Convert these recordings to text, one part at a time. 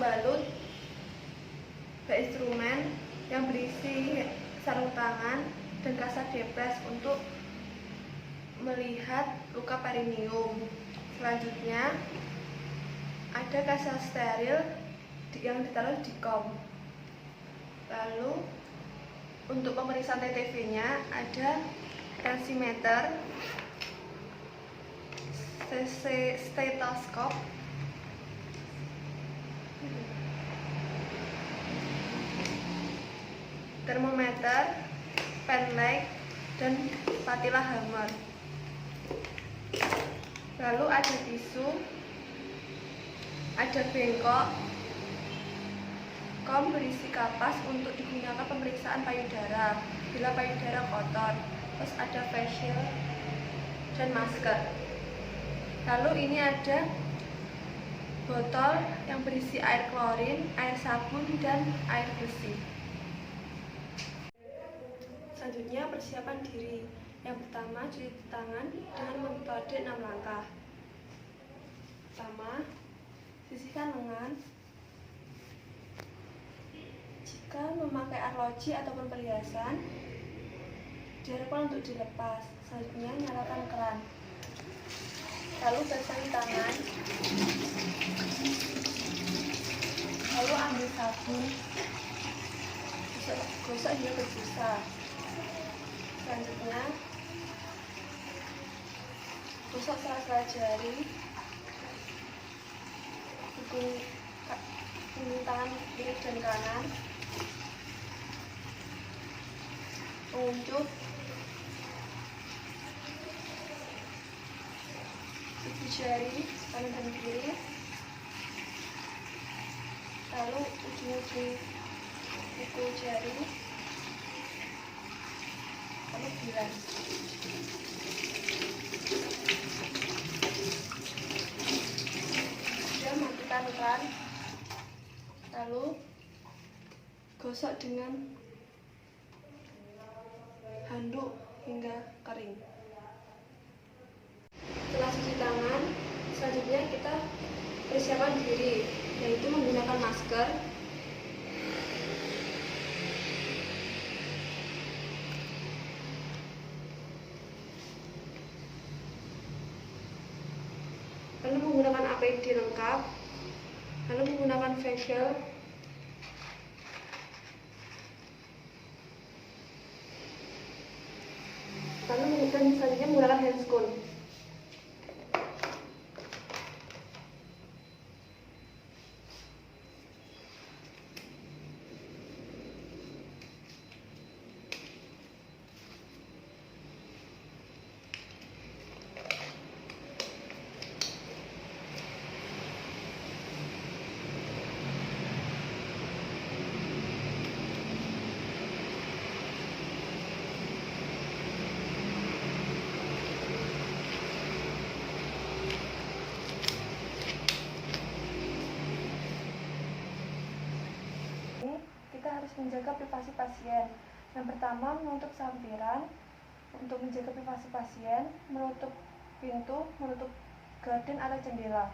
membalut instrumen yang berisi sarung tangan dan kasat depres untuk melihat luka perineum. Selanjutnya ada kaca steril yang ditaruh di kom. Lalu untuk pemeriksaan TTV-nya ada tensimeter, stetoskop, termometer, pen light, dan patilah hammer. Lalu ada tisu, ada bengkok, kom berisi kapas untuk digunakan pemeriksaan payudara bila payudara kotor. Terus ada face shield dan masker. Lalu ini ada botol yang berisi air klorin, air sabun, dan air bersih. Selanjutnya persiapan diri. Yang pertama, cuci tangan dengan metode 6 langkah. Pertama, sisihkan lengan. Jika memakai arloji ataupun perhiasan, diharapkan untuk dilepas. Selanjutnya, nyalakan keran. Lalu basahi tangan. Lalu ambil sabun, gosok hingga berbusa. Selanjutnya, gosok sela-sela jari, hubungi tangan kiri dan kanan, menguncup, ibu jari kanan dan kiri, lalu ujung-ujung kuku jari, lalu bilas. Sudah matikan keran, lalu gosok dengan handuk hingga kering. Setelah cuci tangan, selanjutnya kita persiapan diri, yaitu menggunakan masker, lalu menggunakan APD lengkap, lalu menggunakan facial, lalu selanjutnya menggunakan handscoon. Kita harus menjaga privasi pasien. Yang pertama, menutup sampiran. Untuk menjaga privasi pasien, menutup pintu, menutup gorden atau jendela.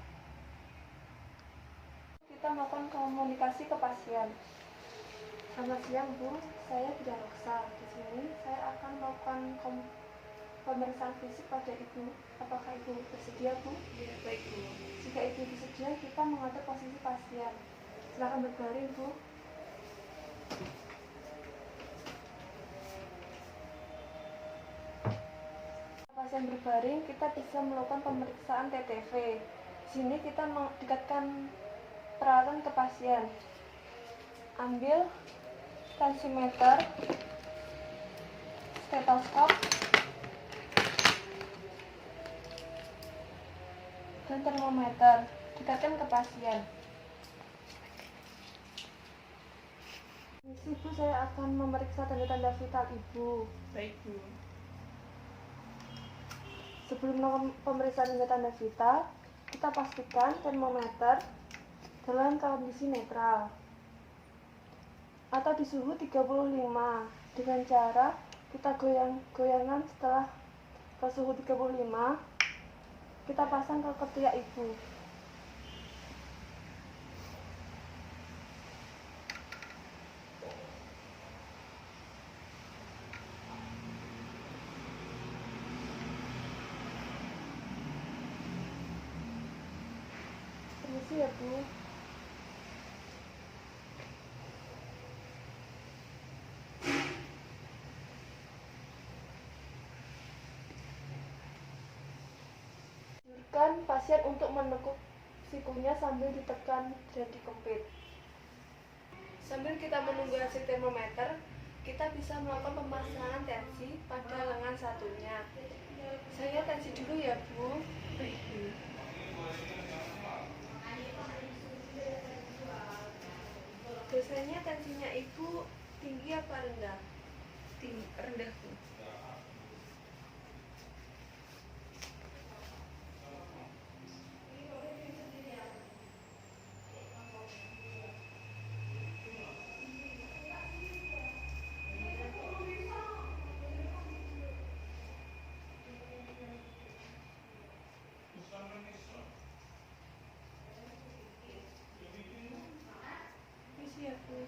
Kita melakukan komunikasi ke pasien. Selamat siang, Bu. Saya Bidan Oksa. Di sini saya akan melakukan pemeriksaan fisik pada Ibu. Apakah Ibu bersedia, Bu? Ya, baik, Bu. Jika Ibu bersedia, kita mengatur posisi pasien. Silakan berbaring, Bu. Pasien berbaring, kita bisa melakukan pemeriksaan TTV. Di sini kita mendekatkan peralatan ke pasien. Ambil tensimeter, stetoskop, dan termometer. Dekatkan ke pasien. Ibu, saya akan memeriksa tanda-tanda vital Ibu. Baik, Bu. Sebelum melakukan pemeriksaan tanda-tanda vital, kita pastikan termometer dalam kondisi netral atau di suhu 35 dengan cara kita goyang-goyangan. Setelah ke suhu 35, kita pasang ke ketiak Ibu. Permisi ya Bu. Anjurkan pasien untuk menekuk sikunya sambil ditekan dan dikempit. Sambil kita menunggu hasil termometer, kita bisa melakukan pemasangan tensi pada lengan satunya. Saya tensi dulu ya Bu. Biasanya tensinya Ibu tinggi apa rendah? Tinggi, rendah Bu. Permisi ya Bu.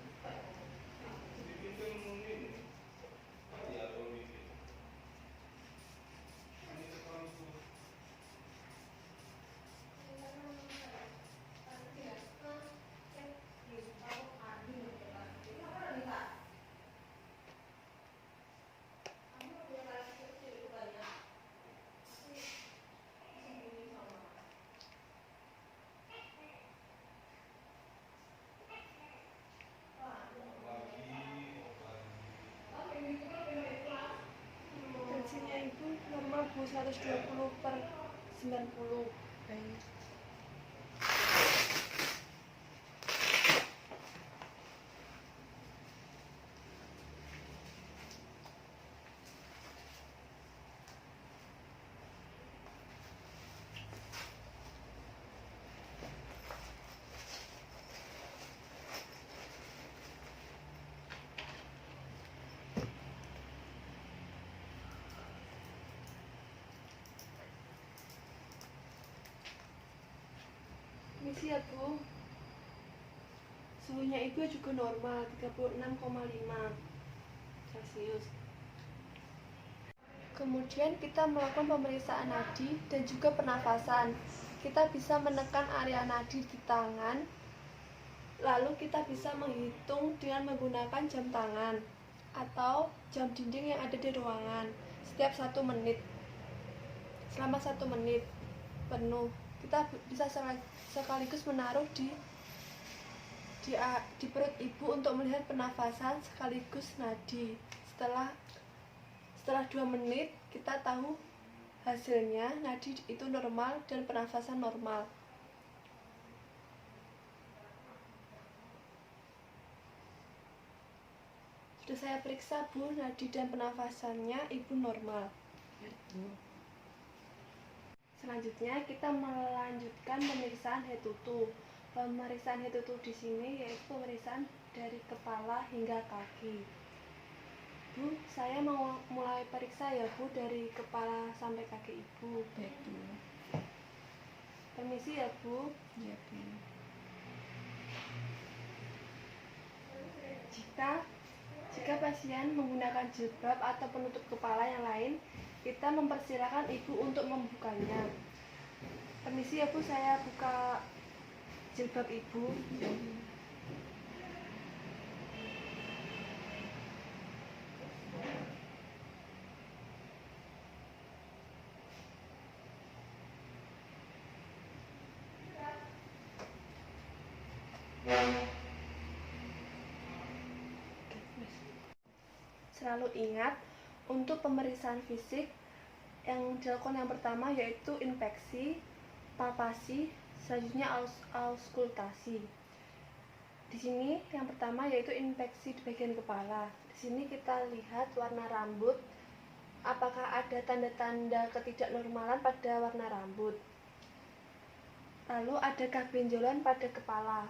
Tensinya Ibu normal Bu, 120/90. Baik. Permisi ya Bu. Suhunya Ibu juga normal, 36,5 Celcius. Kemudian kita melakukan pemeriksaan nadi dan juga pernafasan. Kita bisa menekan area nadi di tangan, lalu kita bisa menghitung dengan menggunakan jam tangan atau jam dinding yang ada di ruangan setiap 1 menit. Selama 1 menit penuh, kita bisa sekaligus menaruh di perut Ibu untuk melihat pernafasan sekaligus nadi. Setelah 2 menit kita tahu hasilnya, nadi itu normal dan pernafasan normal. Sudah saya periksa Bu, nadi dan pernafasannya Ibu normal. Ya, Bu. Selanjutnya kita melanjutkan pemeriksaan head to toe. Pemeriksaan head to toe di sini yaitu pemeriksaan dari kepala hingga kaki. Bu, saya mau mulai periksa ya Bu, dari kepala sampai kaki Ibu. Baik Bu. Permisi ya Bu. Ya Bu. Jika pasien menggunakan jilbab atau penutup kepala yang lain, kita mempersilahkan Ibu untuk membukanya. Permisi ya Bu, saya buka jilbab Ibu. Ya Bu. Selalu ingat, untuk pemeriksaan fisik yang dilakukan yang pertama yaitu inspeksi, palpasi, selanjutnya auskultasi. Di sini yang pertama yaitu inspeksi di bagian kepala. Di sini kita lihat warna rambut, apakah ada tanda-tanda ketidaknormalan pada warna rambut. Lalu adakah benjolan pada kepala.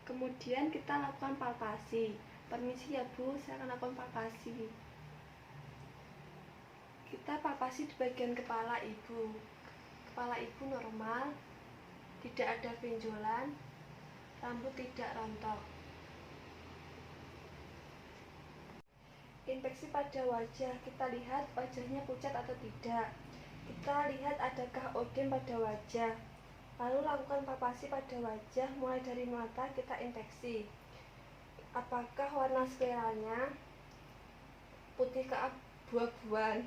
Kemudian kita lakukan palpasi. Permisi ya Bu, saya akan lakukan palpasi. Kita palpasi di bagian kepala Ibu. Kepala Ibu normal, tidak ada benjolan, rambut tidak rontok. Inspeksi pada wajah, kita lihat wajahnya pucat atau tidak. Kita lihat adakah odem pada wajah. Lalu lakukan palpasi pada wajah, mulai dari mata kita inspeksi. Apakah warna skleranya putih keabu-abuan,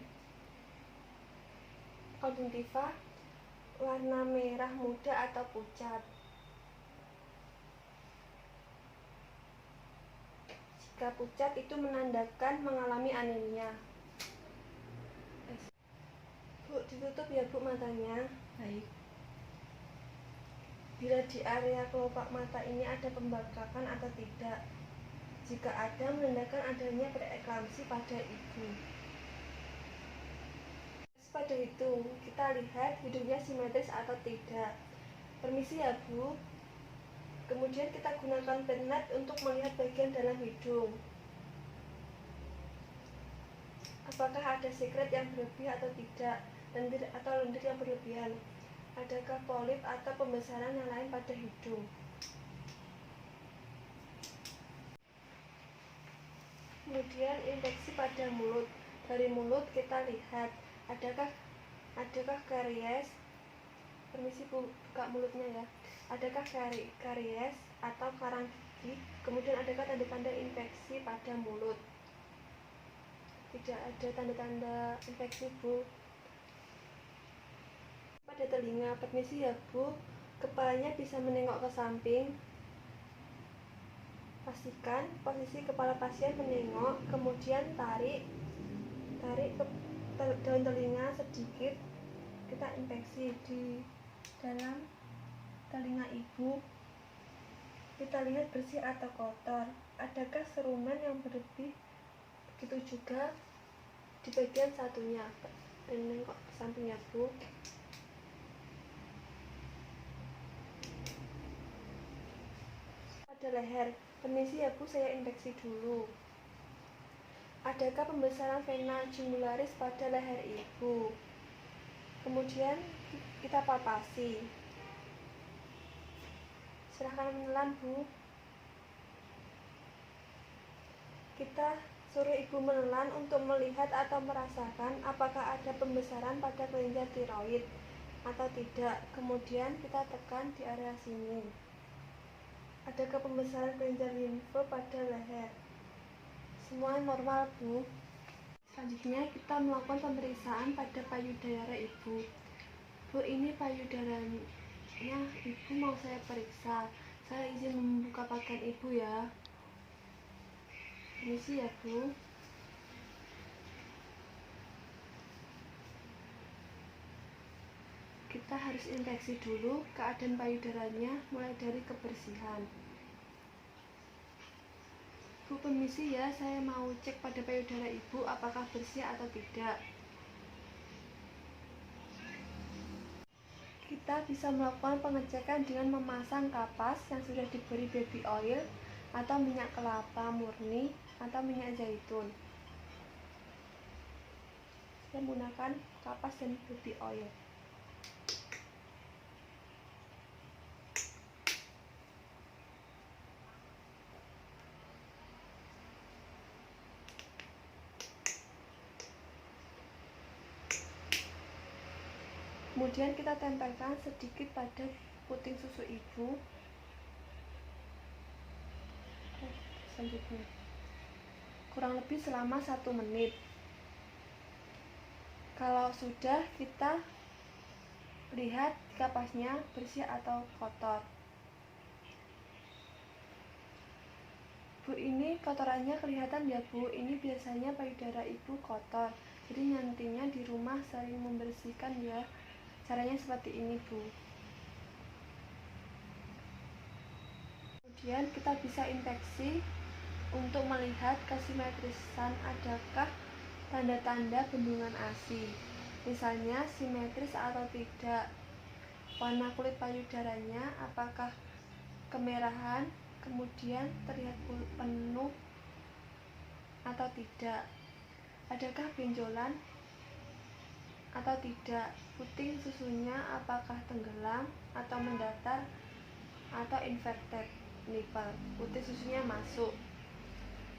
konjungtiva warna merah muda atau pucat. Jika pucat itu menandakan mengalami anemia. Bu, ditutup ya Bu matanya. Baik. Bila di area kelopak mata ini ada pembengkakan atau tidak. Jika ada, menandakan adanya preeklamsi pada ibu. Pada hidung, kita lihat hidungnya simetris atau tidak. Permisi ya Bu. Kemudian kita gunakan penat untuk melihat bagian dalam hidung. Apakah ada sekret yang berlebih atau tidak, lendir atau lendir yang berlebihan. Adakah polip atau pembesaran yang lain pada hidung. Kemudian infeksi pada mulut. Dari mulut kita lihat adakah karies. Permisi Bu, buka mulutnya ya. Adakah karies atau karang gigi. Kemudian adakah tanda-tanda infeksi pada mulut. Tidak ada tanda-tanda infeksi Bu. Pada telinga, permisi ya Bu, kepalanya bisa menengok ke samping. Pastikan posisi kepala pasien menengok, kemudian tarik ke daun telinga sedikit. Kita inspeksi di dalam telinga ibu. Kita lihat bersih atau kotor. Adakah serumen yang berlebih? Begitu juga di bagian satunya. Menengok ke sampingnya Bu. Pada leher, permisi ya Bu, saya inspeksi dulu. Adakah pembesaran vena jugularis pada leher ibu? Kemudian kita palpasi. Silahkan menelan Bu. Kita suruh ibu menelan untuk melihat atau merasakan apakah ada pembesaran pada kelenjar tiroid atau tidak. Kemudian kita tekan di area sini. Adakah pembesaran kelenjar limfe pada leher? Semua normal Bu. Selanjutnya kita melakukan pemeriksaan pada payudara ibu. Bu, ini payudaranya ibu mau saya periksa. Saya izin membuka pakaian ibu ya. Permisi ya Bu. Kita harus inspeksi dulu keadaan payudaranya, mulai dari kebersihan. Bu, permisi ya, saya mau cek pada payudara ibu apakah bersih atau tidak. Kita bisa melakukan pengecekan dengan memasang kapas yang sudah diberi baby oil atau minyak kelapa murni atau minyak zaitun. Saya menggunakan kapas dan baby oil. Kemudian kita tempelkan sedikit pada puting susu ibu. Selanjutnya, kurang lebih selama 1 menit. Kalau sudah, kita lihat kapasnya bersih atau kotor. Bu, ini kotorannya kelihatan ya Bu. Ini biasanya payudara ibu kotor. Jadi nantinya di rumah sering membersihkan ya. Caranya seperti ini Bu. Kemudian kita bisa inspeksi untuk melihat kesimetrisan adakah tanda-tanda bendungan ASI. Misalnya simetris atau tidak. Warna kulit payudaranya apakah kemerahan, kemudian terlihat penuh atau tidak. Adakah benjolan atau tidak. Puting susunya apakah tenggelam atau mendatar atau inverted nipple. Puting susunya masuk.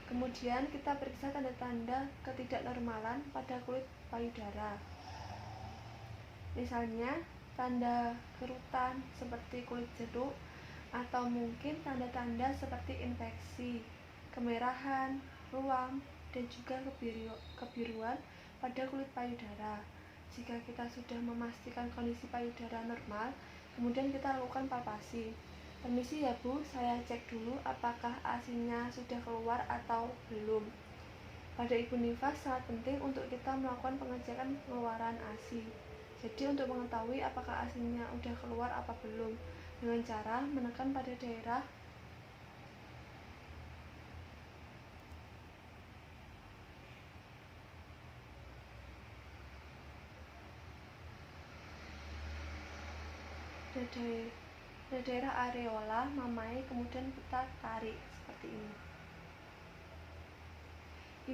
Kemudian kita periksa tanda-tanda ketidaknormalan pada kulit payudara. Misalnya tanda kerutan seperti kulit jeruk, atau mungkin tanda-tanda seperti infeksi, kemerahan, ruam, dan juga kebiruan pada kulit payudara. Jika kita sudah memastikan kondisi payudara normal, kemudian kita lakukan palpasi. Permisi ya Bu, saya cek dulu apakah ASINY-nya sudah keluar atau belum. Pada ibu nifas sangat penting untuk kita melakukan pengecekan pengeluaran ASI. Jadi untuk mengetahui apakah ASINY-nya sudah keluar apa belum, dengan cara menekan pada daerah daerah areola mamai, kemudian kita tarik seperti ini.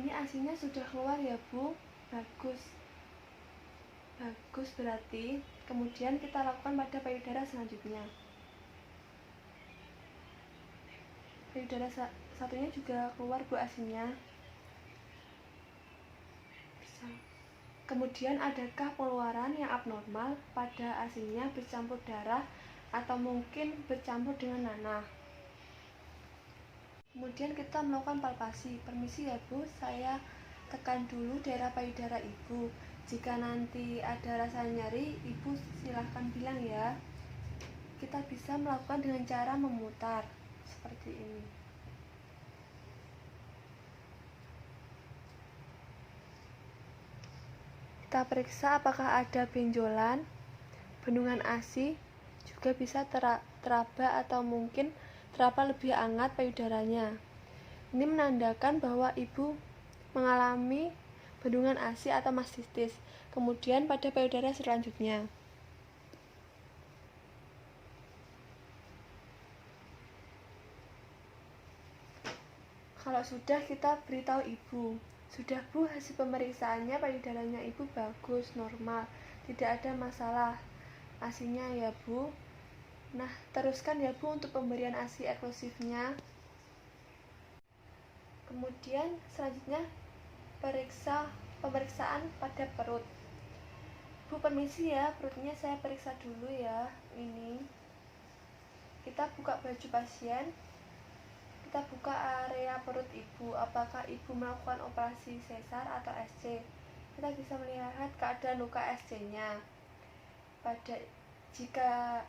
Ini ASINY-nya sudah keluar ya Bu, bagus berarti. Kemudian kita lakukan pada payudara selanjutnya. Payudara satunya juga keluar Bu ASINY-nya. Kemudian adakah pengeluaran yang abnormal pada ASINY-nya bercampur darah atau mungkin bercampur dengan nanah? Kemudian kita melakukan palpasi. Permisi ya Bu, saya tekan dulu daerah payudara Ibu. Jika nanti ada rasa nyeri, Ibu silahkan bilang ya. Kita bisa melakukan dengan cara memutar seperti ini. Kita periksa apakah ada benjolan, bendungan ASI, juga bisa teraba atau mungkin terapa lebih hangat payudaranya. Ini menandakan bahwa Ibu mengalami bendungan ASI atau mastistis. Kemudian pada payudara selanjutnya. Kalau sudah, kita beritahu Ibu. Sudah Bu, hasil pemeriksaannya payudaranya Ibu bagus, normal, tidak ada masalah ASINY-nya ya Bu. Nah, teruskan ya Bu untuk pemberian ASI eksklusifnya. Kemudian selanjutnya pemeriksaan pada perut. Bu, permisi ya, perutnya saya periksa dulu ya. Ini kita buka baju pasien, kita buka area perut Ibu. Apakah Ibu melakukan operasi sesar atau SC? Kita bisa melihat keadaan luka SC-nya. Jika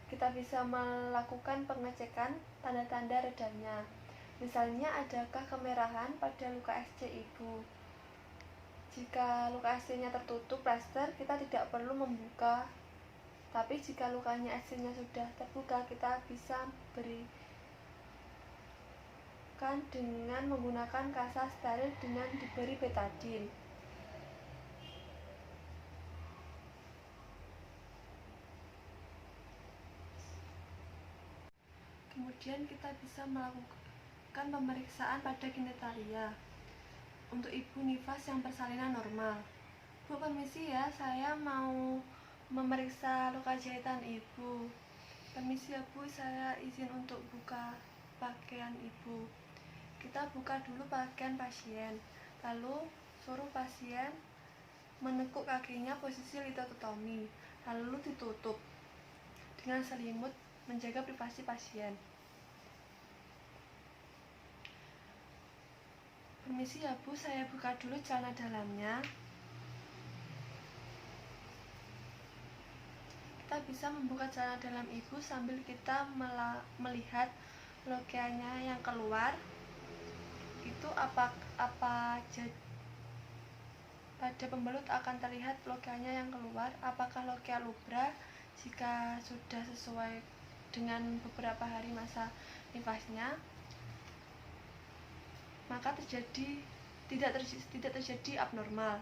kita bisa melakukan pengecekan tanda-tanda redanya. Misalnya, adakah kemerahan pada luka SC Ibu? Jika luka SC-nya tertutup plaster, kita tidak perlu membuka. Tapi jika lukanya SC-nya sudah terbuka, kita bisa berikan dengan menggunakan kasa steril dengan diberi betadine. Kemudian kita bisa melakukan pemeriksaan pada genitalia untuk ibu nifas yang persalinan normal. Bu, permisi ya, saya mau memeriksa luka jahitan Ibu. Permisi ya Bu, saya izin untuk buka pakaian Ibu. Kita buka dulu pakaian pasien, lalu suruh pasien menekuk kakinya posisi litotomi, lalu ditutup dengan selimut menjaga privasi pasien. Permisi ya Bu, saya buka dulu celana dalamnya. Kita bisa membuka celana dalam Ibu sambil kita melihat lokeanya yang keluar. Itu pada pembelut akan terlihat lokeanya yang keluar. Apakah lokea lubra? Jika sudah sesuai dengan beberapa hari masa nifasnya, maka tidak terjadi abnormal.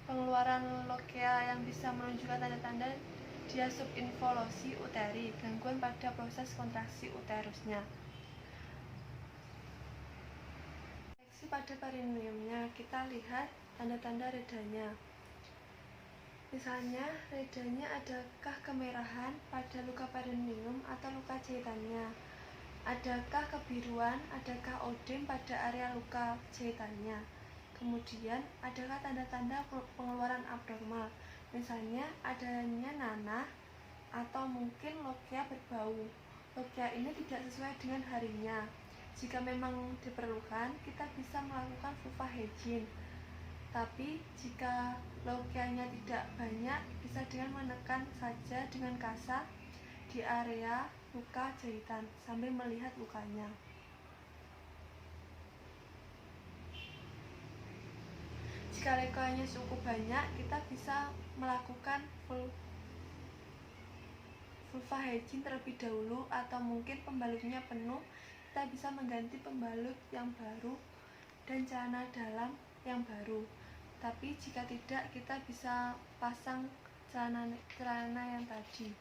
Pengeluaran lokea yang bisa menunjukkan tanda-tanda dia subinvolusi uteri, gangguan pada proses kontraksi uterusnya. Infeksi pada perineumnya, kita lihat tanda-tanda redanya. Misalnya, redanya adakah kemerahan pada luka perineum atau luka jahitannya? Adakah kebiruan, adakah odem pada area luka jahitannya? Kemudian adakah tanda-tanda pengeluaran abnormal, misalnya adanya nanah atau mungkin lokia berbau. Lokia ini tidak sesuai dengan harinya. Jika memang diperlukan, kita bisa melakukan vulva hygiene. Tapi jika lokianya tidak banyak, bisa dengan menekan saja dengan kasa di area luka jahitan sambil melihat lukanya. Jika lokianya cukup banyak, kita bisa melakukan vulva hygiene terlebih dahulu, atau mungkin pembalutnya penuh, kita bisa mengganti pembalut yang baru dan celana dalam yang baru. Tapi jika tidak, kita bisa pasang celana yang tadi.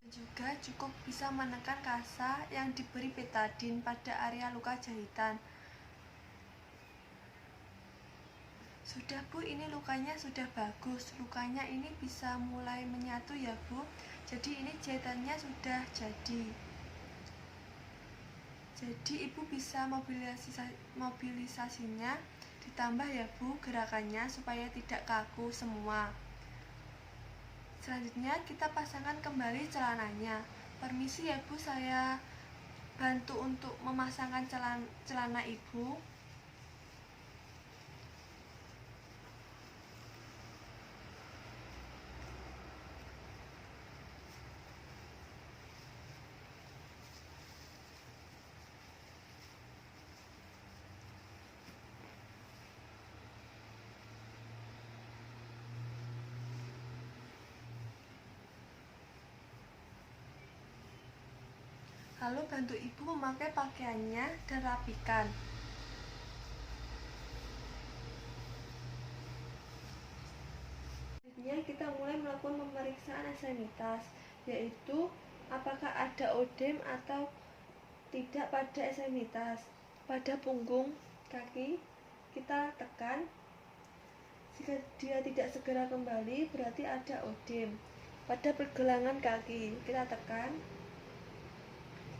Juga cukup bisa menekan kasa yang diberi betadine pada area luka jahitan. Sudah Bu, ini lukanya sudah bagus. Lukanya ini bisa mulai menyatu ya Bu. Jadi ini jahitannya sudah jadi. Jadi Ibu bisa mobilisasinya ditambah ya Bu gerakannya supaya tidak kaku semua. Selanjutnya kita pasangkan kembali celananya. Permisi ya Bu, saya bantu untuk memasangkan celana Ibu. Lalu bantu Ibu memakai pakaiannya dan rapikan. Selanjutnya kita mulai melakukan pemeriksaan ekstremitas, yaitu apakah ada odem atau tidak pada ekstremitas. Pada punggung kaki kita tekan. Jika dia tidak segera kembali, berarti ada odem. Pada pergelangan kaki kita tekan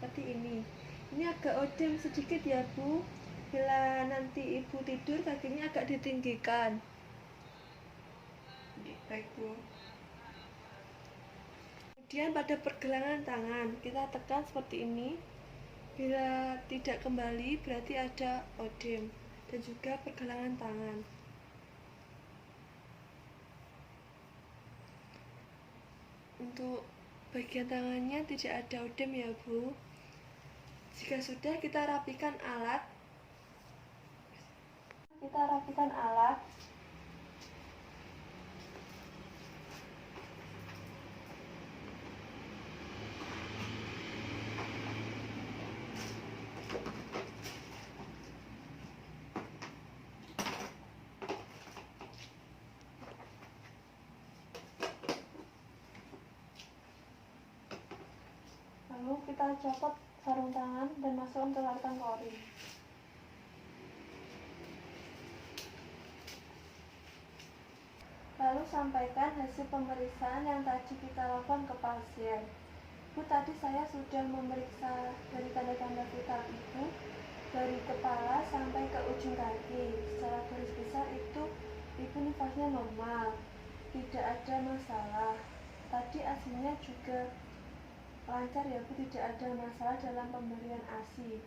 seperti ini agak odem sedikit ya Bu. Bila nanti Ibu tidur, kakinya agak ditinggikan. Baik Bu. Kemudian pada pergelangan tangan kita tekan seperti ini. Bila tidak kembali, berarti ada odem. Dan juga pergelangan tangan. Untuk bagian tangannya tidak ada odem ya Bu. Jika sudah, kita rapikan alat. Lalu kita copot sarung tangan dan masukkan ke larutan klorin. Lalu sampaikan hasil pemeriksaan yang tadi kita lakukan ke pasien. Bu, tadi saya sudah memeriksa dari tanda-tanda vital Ibu, dari kepala sampai ke ujung kaki. Secara garis besar itu Ibu nifasnya normal, tidak ada masalah. Tadi ASI-nya juga lancar ya Bu, tidak ada masalah dalam pemberian ASI.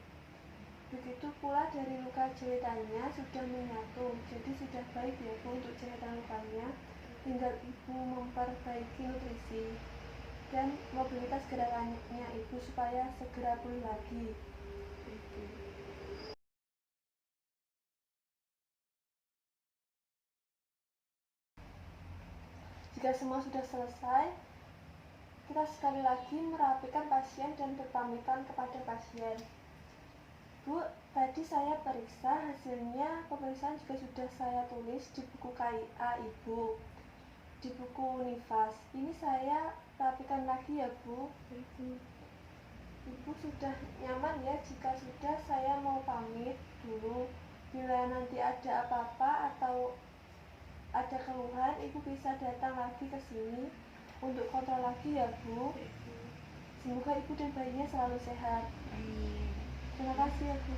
Begitu pula dari luka jahitannya sudah menyatu, jadi sudah baik ya Bu untuk jahitan lukanya. Tinggal Ibu memperbaiki nutrisi dan mobilitas gerakannya Ibu supaya segera pulih lagi. Jika semua sudah selesai, kita sekali lagi merapikan pasien dan berpamitan kepada pasien. Bu, tadi saya periksa, hasilnya pemeriksaan juga sudah saya tulis di buku KIA Ibu, di buku Nifas. Ini saya rapikan lagi ya Bu. Ibu sudah nyaman ya? Jika sudah, saya mau pamit dulu. Bila nanti ada apa-apa atau ada keluhan, Ibu bisa datang lagi ke sini untuk kontrol lagi ya Bu. Semoga Ibu dan bayinya selalu sehat. Terima kasih ya Bu.